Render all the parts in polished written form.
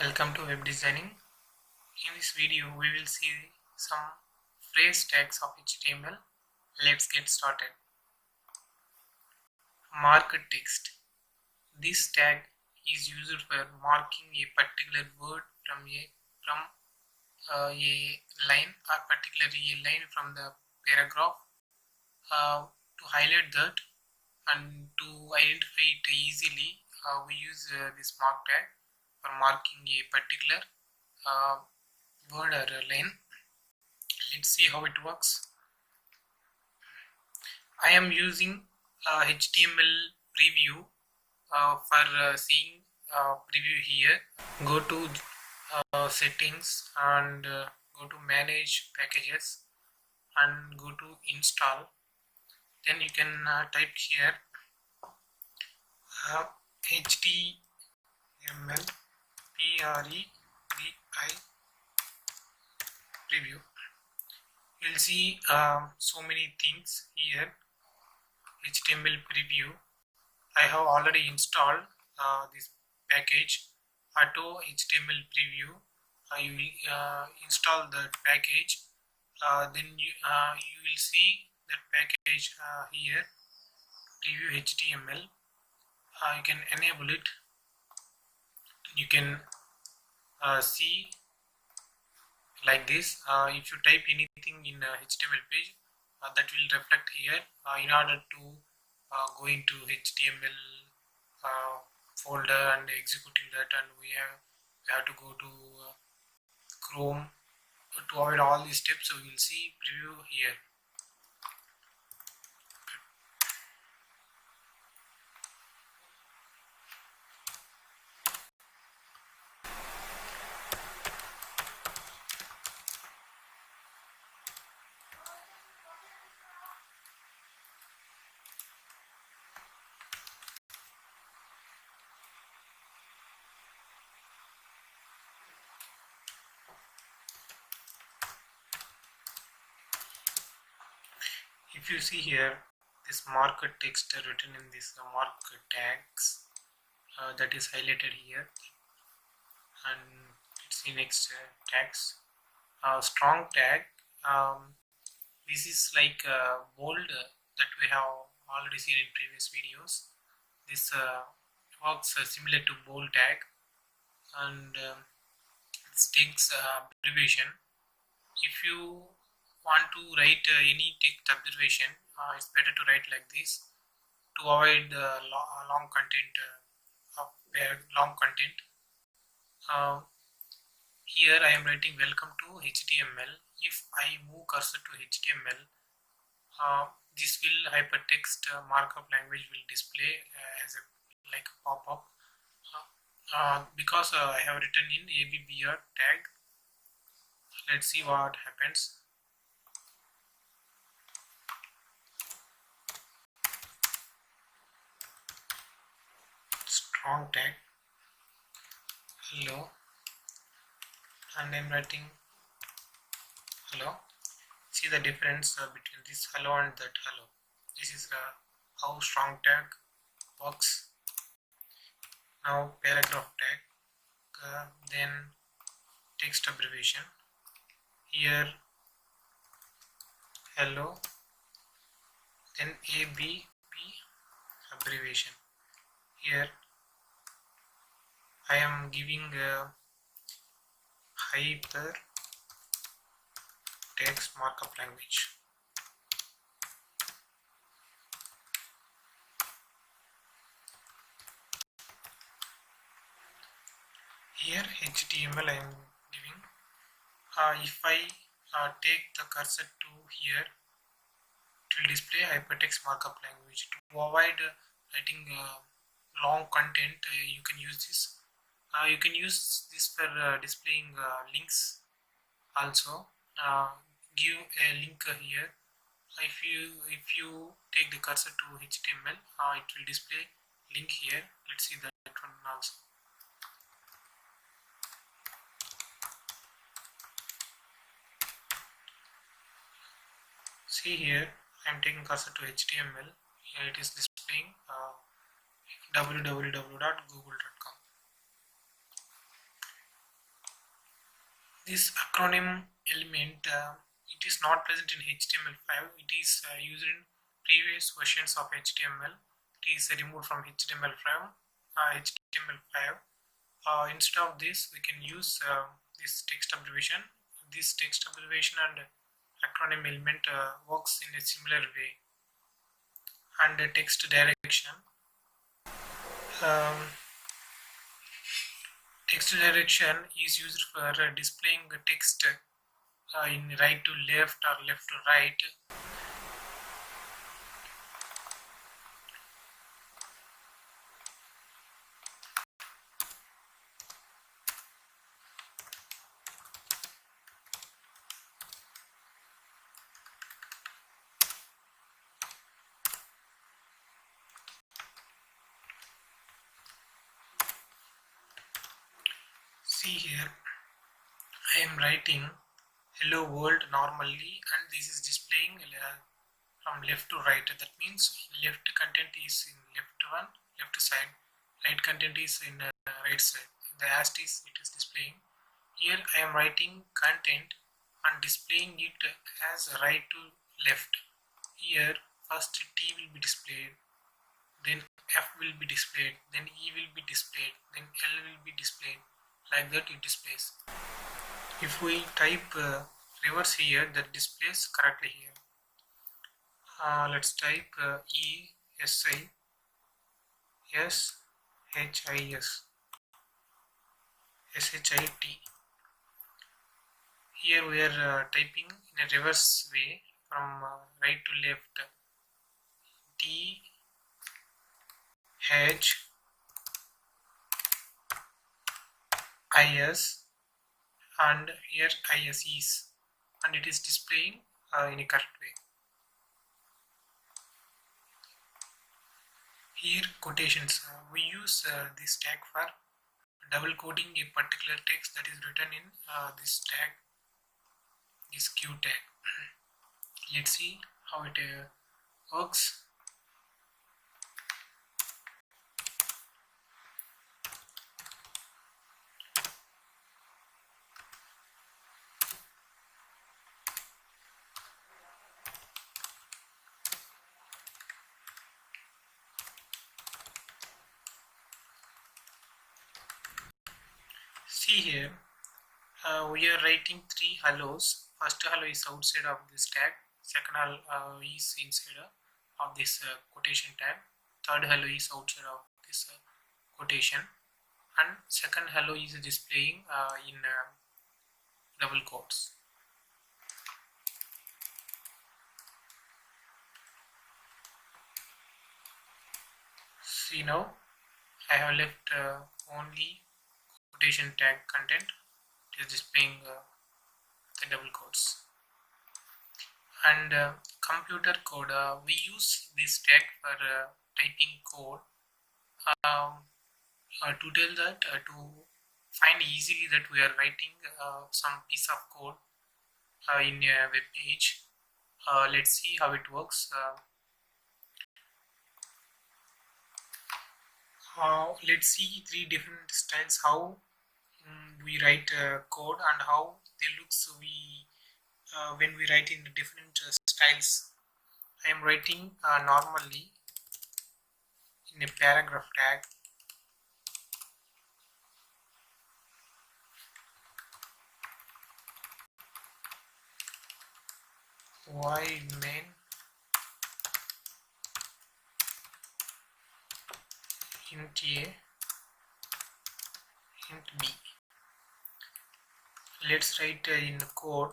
Welcome to web designing. In this video we will see some phrase tags of HTML. Let's get started. Mark text. This tag is used for marking a particular word from a line, or particularly a line from the paragraph, to highlight that and to identify it easily. We use this mark tag for marking a particular word or a line. Let's see how it works. I am using HTML preview for seeing preview here. Go to settings and go to manage packages and go to install. Then you can type here HTML preview. You'll see so many things here. HTML preview. I have already installed this package, auto HTML preview. You will install that package. Then you will see that package here, preview HTML. You can enable it. You can see like this. If you type anything in HTML page, that will reflect here. In order to go into HTML folder and executing that, and we have to go to Chrome. To avoid all these steps, so we will see preview here. If you see here, this marker text written in this marker tags, that is highlighted here, and it's the next tags. Strong tag. This is like bold that we have already seen in previous videos. This works similar to bold tag, and this takes abbreviation. If you want to write any text abbreviation, it's better to write like this to avoid long content. Here I am writing welcome to HTML. If I move cursor to HTML, this will hypertext markup language will display as a like a pop-up. Because I have written in ABBR tag. Let's see what happens. Strong tag, hello, and I'm writing hello. See the difference between this hello and that hello. This is how strong tag works. Now paragraph tag, then text abbreviation. Here hello, then ABB abbreviation. Here I am giving hyper text markup language. Here HTML I am giving. If I take the cursor to here, it will display hypertext markup language. To avoid writing long content, you can use this. You can use this for displaying links also. Give a link here. If you take the cursor to HTML, it will display link here. Let's see that one also. See here, I am taking cursor to HTML. Here it is displaying www.google.com. This acronym element, it is not present in HTML5. It is used in previous versions of HTML. It is removed from HTML5. Instead of this, we can use this text abbreviation. This text abbreviation and acronym element works in a similar way. And text direction. Text direction is used for displaying the text in right to left or left to right. See here, I am writing hello world normally, and this is displaying from left to right. That means left content is in left side, right content is in right side. The asterisk it is displaying. Here I am writing content and displaying it as right to left. Here first T will be displayed, then F will be displayed, then E will be displayed, then L will be displayed. Like that it displays. If we type reverse here, that displays correctly here. Let's type ESI SHIT. Here we are typing in a reverse way from right to left. T H IS and here ISEs, and it is displaying in a correct way. Here quotations, we use this tag for double quoting a particular text that is written in this tag, this Q tag. Let's see how it works. See here, we are writing three hellos. First hello is outside of this tag, second hello is inside of this quotation tag, third hello is outside of this quotation, and second hello is displaying in double quotes. See now, I have left only quotation tag content. It is displaying the double quotes. And computer code, we use this tag for typing code to tell that to find easily that we are writing some piece of code in a web page. Let's see how it works. Let's see three different styles how we write code and how they look. So we when we write in different styles. I am writing normally in a paragraph tag. While main int A int B. Let's write in code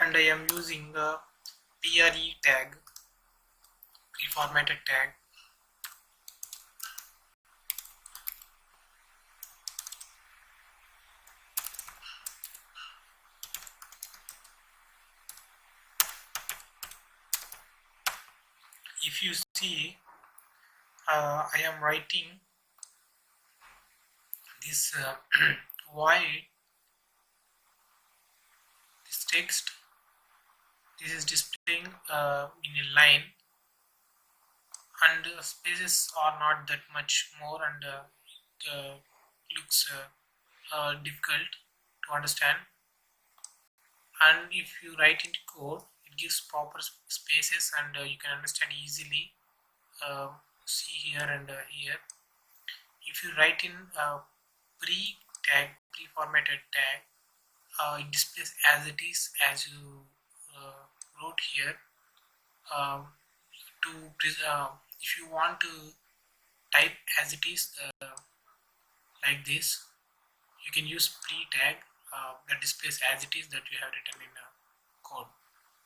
and I am using a PRE tag, pre-formatted tag. if you see, I am writing this void, this text, this is displaying in a line, and spaces are not that much more, and it looks difficult to understand. And if you write into code, it gives proper spaces, and you can understand easily. See here and here. If you write in pre-formatted tag, it displays as it is, as you wrote here. Um, if you want to type as it is, like this, you can use pre tag that displays as it is that you have written in